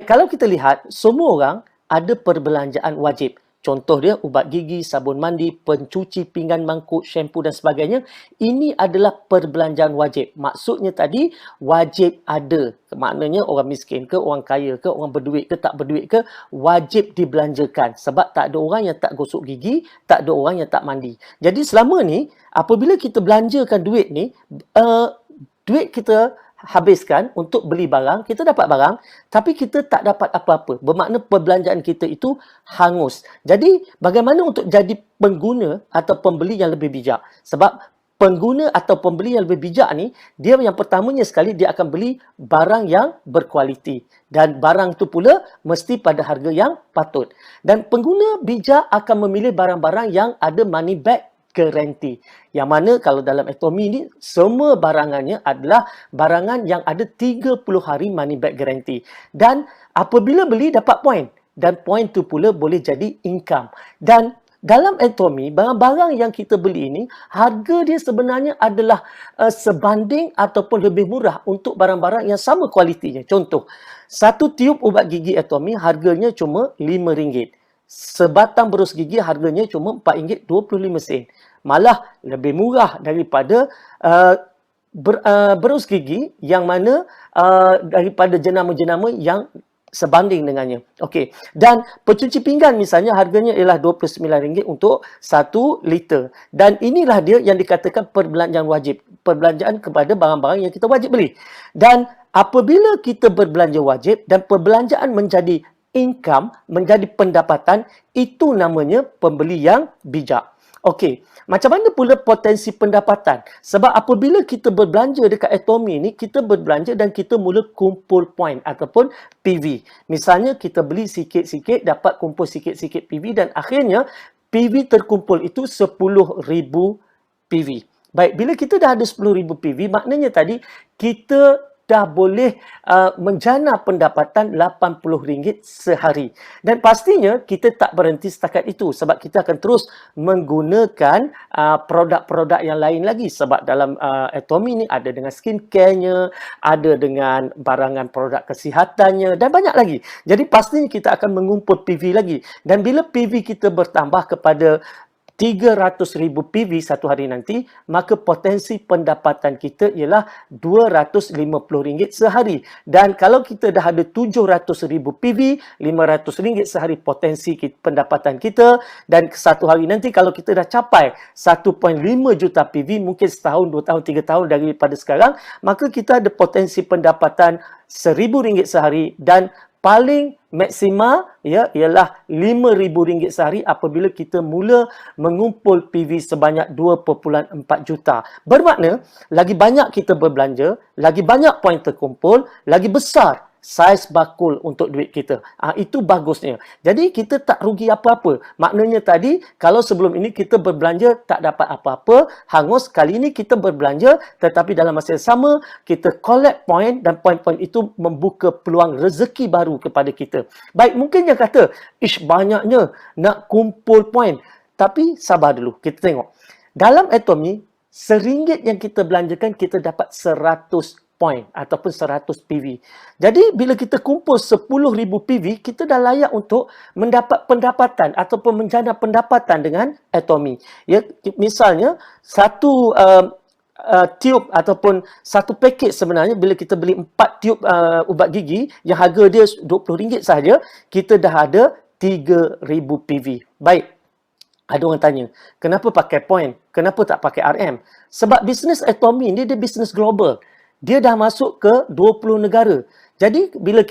Kalau kita lihat, semua orang ada perbelanjaan wajib. Contoh dia, ubat gigi, sabun mandi, pencuci pinggan mangkuk, shampoo dan sebagainya. Ini adalah perbelanjaan wajib. Maksudnya tadi, wajib ada. Maknanya orang miskin ke, orang kaya ke, orang berduit ke, tak berduit ke, wajib dibelanjakan. Sebab tak ada orang yang tak gosok gigi, tak ada orang yang tak mandi. Jadi selama ni, apabila kita belanjakan duit ni, duit kita habiskan untuk beli barang, kita dapat barang, tapi kita tak dapat apa-apa. Bermakna perbelanjaan kita itu hangus. Jadi, bagaimana untuk jadi pengguna atau pembeli yang lebih bijak? Sebab pengguna atau pembeli yang lebih bijak ni, dia yang pertamanya sekali, dia akan beli barang yang berkualiti. Dan barang tu pula mesti pada harga yang patut. Dan pengguna bijak akan memilih barang-barang yang ada money back guarantee. Yang mana kalau dalam Atomy ni, semua barangannya adalah barangan yang ada 30 hari money back guarantee. Dan apabila beli dapat point. Dan point tu pula boleh jadi income. Dan dalam Atomy, barang-barang yang kita beli ini, harga dia sebenarnya adalah sebanding ataupun lebih murah untuk barang-barang yang sama kualitinya. Contoh, satu tiub ubat gigi Atomy harganya cuma RM5. Sebatang berus gigi harganya cuma RM4.25. Malah lebih murah daripada berus gigi yang mana daripada jenama-jenama yang sebanding dengannya. Okey. Dan pencuci pinggan misalnya harganya ialah RM29 untuk 1 liter. Dan inilah dia yang dikatakan perbelanjaan wajib. Perbelanjaan kepada barang-barang yang kita wajib beli. Dan apabila kita berbelanja wajib dan perbelanjaan menjadi income, menjadi pendapatan, itu namanya pembeli yang bijak. Okey, macam mana pula potensi pendapatan? Sebab apabila kita berbelanja dekat Atomy ni, kita berbelanja dan kita mula kumpul point ataupun PV. Misalnya kita beli sikit-sikit, dapat kumpul sikit-sikit PV dan akhirnya PV terkumpul itu 10,000 PV. Baik, bila kita dah ada 10,000 PV, maknanya tadi kita dah boleh menjana pendapatan RM80 sehari. Dan pastinya kita tak berhenti setakat itu sebab kita akan terus menggunakan produk-produk yang lain lagi. Sebab dalam Atomy ni ada dengan skincare-nya, ada dengan barangan produk kesihatannya dan banyak lagi. Jadi pastinya kita akan mengumpul PV lagi. Dan bila PV kita bertambah kepada 300,000 PV satu hari nanti, maka potensi pendapatan kita ialah RM250 sehari. Dan kalau kita dah ada 700,000 PV, RM500 sehari potensi pendapatan kita. Dan satu hari nanti kalau kita dah capai 1.5 juta PV, mungkin setahun, 2 tahun, 3 tahun daripada sekarang, maka kita ada potensi pendapatan RM1,000 sehari dan paling maksima ialah RM5,000 sehari apabila kita mula mengumpul PV sebanyak 2.4 juta. Bermakna, lagi banyak kita berbelanja, lagi banyak poin terkumpul, lagi besar saiz bakul untuk duit kita. Itu bagusnya. Jadi kita tak rugi apa-apa. Maknanya tadi, kalau sebelum ini kita berbelanja tak dapat apa-apa, hangus. Kali ini kita berbelanja tetapi dalam masa yang sama, kita collect point dan point-point itu membuka peluang rezeki baru kepada kita. Baik, mungkin yang kata, banyaknya nak kumpul point. Tapi sabar dulu, kita tengok. Dalam Atomy, RM1 yang kita belanjakan, kita dapat 100 point ataupun 100 PV. Jadi bila kita kumpul 10,000 PV, kita dah layak untuk mendapat pendapatan ataupun menjana pendapatan dengan Atomy. Ya, misalnya satu tiub ataupun satu paket sebenarnya bila kita beli 4 tiub ubat gigi yang harga dia RM20 sahaja, kita dah ada 3,000 PV. Baik. Ada orang tanya, kenapa pakai point? Kenapa tak pakai RM? Sebab bisnes Atomy ni dia bisnes global. Dia dah masuk ke 20 negara. Jadi, bila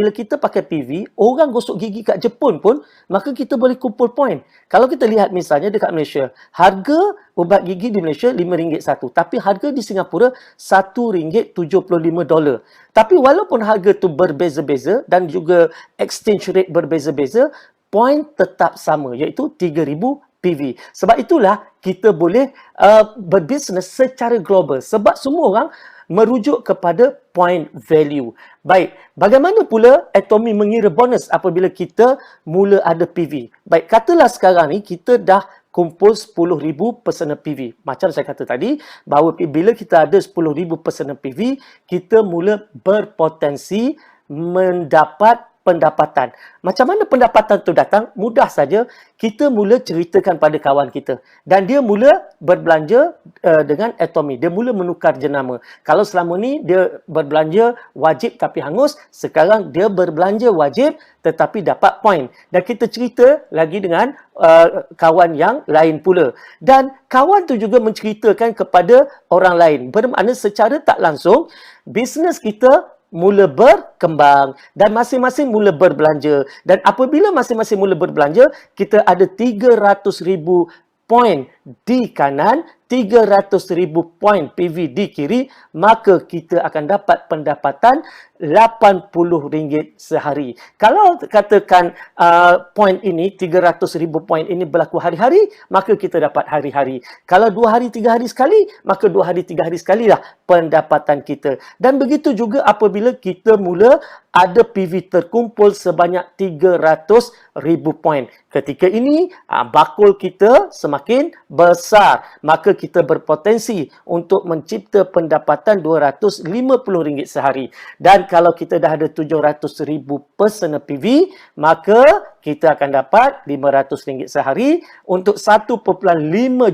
kita pakai PV, orang gosok gigi kat Jepun pun, maka kita boleh kumpul point. Kalau kita lihat misalnya dekat Malaysia, harga ubat gigi di Malaysia RM5 satu. Tapi harga di Singapura $1.75. Tapi walaupun harga tu berbeza-beza dan juga exchange rate berbeza-beza, point tetap sama, iaitu 3,000 PV. Sebab itulah kita boleh berbisnes secara global. Sebab semua orang merujuk kepada point value. Baik, bagaimana pula Atomy mengira bonus apabila kita mula ada PV? Baik, katalah sekarang ni kita dah kumpul 10,000 personal PV. Macam saya kata tadi, bahawa bila kita ada 10,000 personal PV, kita mula berpotensi mendapat pendapatan. Macam mana pendapatan tu datang? Mudah saja. Kita mula ceritakan pada kawan kita. Dan dia mula berbelanja dengan Atomy. Dia mula menukar jenama. Kalau selama ni dia berbelanja wajib tapi hangus, sekarang dia berbelanja wajib tetapi dapat poin. Dan kita cerita lagi dengan kawan yang lain pula. Dan kawan tu juga menceritakan kepada orang lain. Bermakna secara tak langsung, bisnes kita mula berkembang dan masing-masing mula berbelanja. Dan apabila masing-masing mula berbelanja, kita ada 300,000 poin di kanan, 300,000 poin PV di kiri, maka kita akan dapat pendapatan RM80 sehari. Kalau katakan poin ini, 300,000 poin ini berlaku hari-hari, maka kita dapat hari-hari. Kalau 2 hari, 3 hari sekali, maka 2 hari, 3 hari sekalilah pendapatan kita. Dan begitu juga apabila kita mula ada PV terkumpul sebanyak 300,000 poin. Ketika ini, bakul kita semakin besar. Maka kita berpotensi untuk mencipta pendapatan RM250 sehari. Dan kalau kita dah ada 700,000 personal PV, maka kita akan dapat RM500 sehari. Untuk 1.5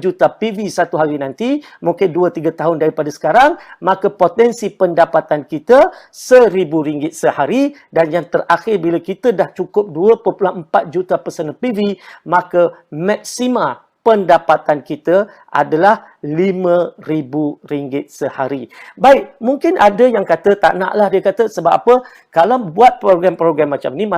juta PV satu hari nanti, mungkin 2-3 tahun daripada sekarang, maka potensi pendapatan kita RM1,000 sehari. Dan yang terakhir, bila kita dah cukup 2.4 juta personal PV, maka maksima pendapatan kita adalah RM5,000 sehari. Baik, mungkin ada yang kata tak naklah, dia kata sebab apa? Kalau buat program-program macam ni,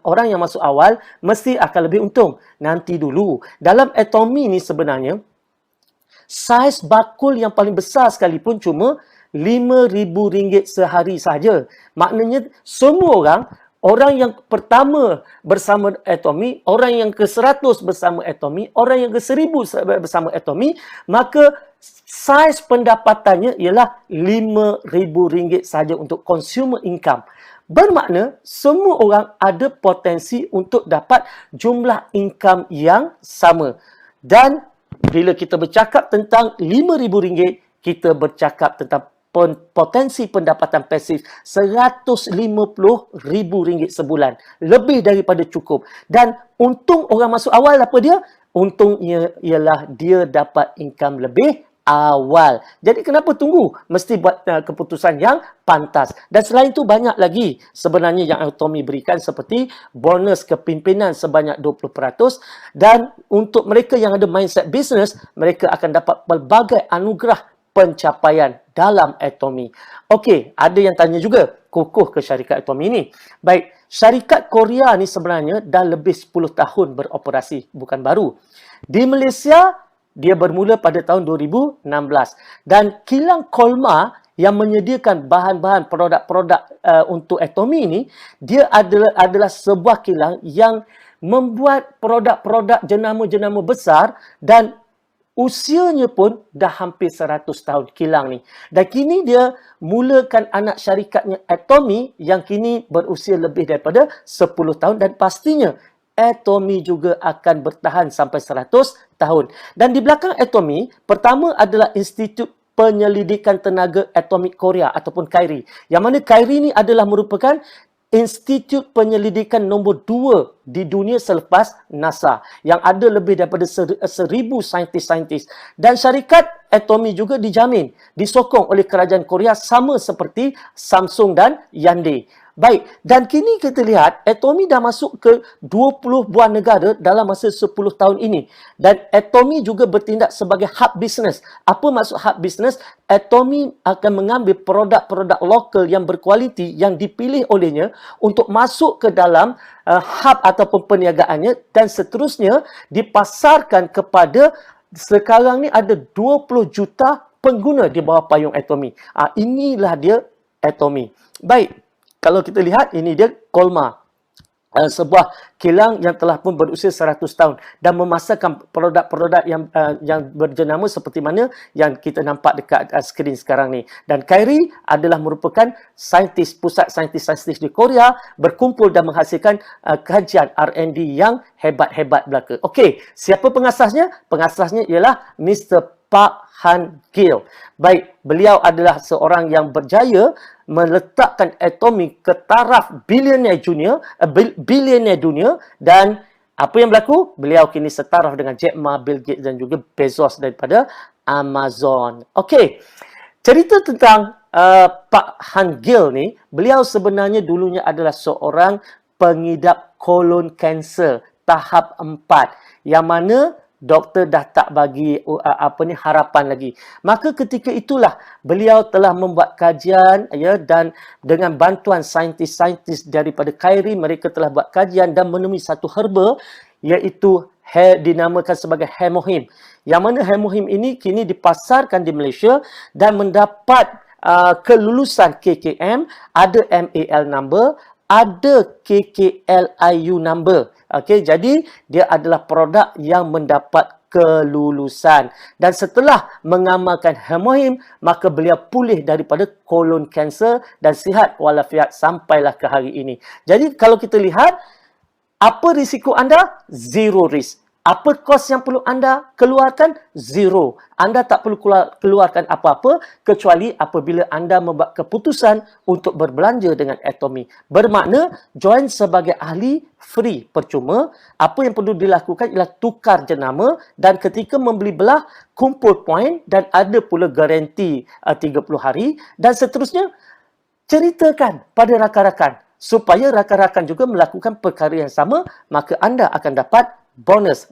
orang yang masuk awal mesti akan lebih untung. Nanti dulu. Dalam Atomy ni sebenarnya, saiz bakul yang paling besar sekalipun cuma RM5,000 sehari saja. Maknanya semua orang yang pertama bersama Atomy, orang yang ke-100 bersama Atomy, orang yang ke-1000 bersama Atomy, maka saiz pendapatannya ialah RM5,000 saja untuk consumer income. Bermakna semua orang ada potensi untuk dapat jumlah income yang sama. Dan bila kita bercakap tentang RM5,000, kita bercakap tentang potensi pendapatan pasif RM150,000 sebulan. Lebih daripada cukup. Dan untung orang masuk awal apa dia? Untungnya ialah dia dapat income lebih awal. Jadi kenapa tunggu? Mesti buat keputusan yang pantas. Dan selain itu banyak lagi sebenarnya yang Atomy berikan seperti bonus kepimpinan sebanyak 20%. Dan untuk mereka yang ada mindset business, mereka akan dapat pelbagai anugerah pencapaian dalam Atomy. Okey, ada yang tanya juga, kukuh ke syarikat Atomy ni? Baik, syarikat Korea ni sebenarnya dah lebih 10 tahun beroperasi, bukan baru. Di Malaysia, dia bermula pada tahun 2016. Dan kilang Kolma yang menyediakan bahan-bahan produk-produk untuk Atomy ni, dia adalah sebuah kilang yang membuat produk-produk jenama-jenama besar dan usianya pun dah hampir 100 tahun kilang ni. Dan kini dia mulakan anak syarikatnya Atomy yang kini berusia lebih daripada 10 tahun dan pastinya Atomy juga akan bertahan sampai 100 tahun. Dan di belakang Atomy, pertama adalah Institut Penyelidikan Tenaga Atomik Korea ataupun KAIRI. Yang mana KAIRI ni adalah merupakan Institut Penyelidikan nombor 2 di dunia selepas NASA yang ada lebih daripada 1,000 saintis-saintis. Dan syarikat Atomy juga dijamin, disokong oleh kerajaan Korea sama seperti Samsung dan Hyundai. Baik, dan kini kita lihat Atomy dah masuk ke 20 buah negara dalam masa 10 tahun ini. Dan Atomy juga bertindak sebagai hub business. Apa maksud hub business? Atomy akan mengambil produk-produk lokal yang berkualiti yang dipilih olehnya untuk masuk ke dalam hub ataupun perniagaannya dan seterusnya dipasarkan kepada, sekarang ni ada 20 juta pengguna di bawah payung Atomy. Inilah dia Atomy. Baik. Kalau kita lihat, ini dia Kolma. Sebuah kilang yang telah pun berusia 100 tahun dan memasarkan produk-produk yang berjenama seperti mana yang kita nampak dekat skrin sekarang ni. Dan KAIRI adalah merupakan pusat saintis-saintis di Korea berkumpul dan menghasilkan kajian R&D yang hebat-hebat belaka. Okey, siapa pengasasnya? Pengasasnya ialah Mr. Park Han Gill. Baik, beliau adalah seorang yang berjaya meletakkan atomi ke taraf bilioner dunia dan apa yang berlaku? Beliau kini setaraf dengan Jack Ma, Bill Gates dan juga Bezos daripada Amazon. Okey, cerita tentang Pak Han Gill ni, beliau sebenarnya dulunya adalah seorang pengidap kolon kanser tahap 4 yang mana doktor dah tak bagi harapan lagi. Maka ketika itulah beliau telah membuat kajian ya, dan dengan bantuan saintis-saintis daripada KAIRI, mereka telah buat kajian dan menemui satu herba iaitu dinamakan sebagai hemohim. Yang mana hemohim ini kini dipasarkan di Malaysia dan mendapat kelulusan KKM, ada MAL number, ada KKLIU number. Okey, jadi dia adalah produk yang mendapat kelulusan. Dan setelah mengamalkan hemohim, maka beliau pulih daripada kolon kanser dan sihat walafiat sampailah ke hari ini. Jadi kalau kita lihat, apa risiko anda? Zero risk. Apa kos yang perlu anda keluarkan? Zero. Anda tak perlu keluarkan apa-apa kecuali apabila anda membuat keputusan untuk berbelanja dengan Atomy. Bermakna join sebagai ahli free, percuma. Apa yang perlu dilakukan ialah tukar jenama dan ketika membeli belah, kumpul poin dan ada pula garanti 30 hari dan seterusnya. Ceritakan pada rakan-rakan supaya rakan-rakan juga melakukan perkara yang sama, maka anda akan dapat bonus.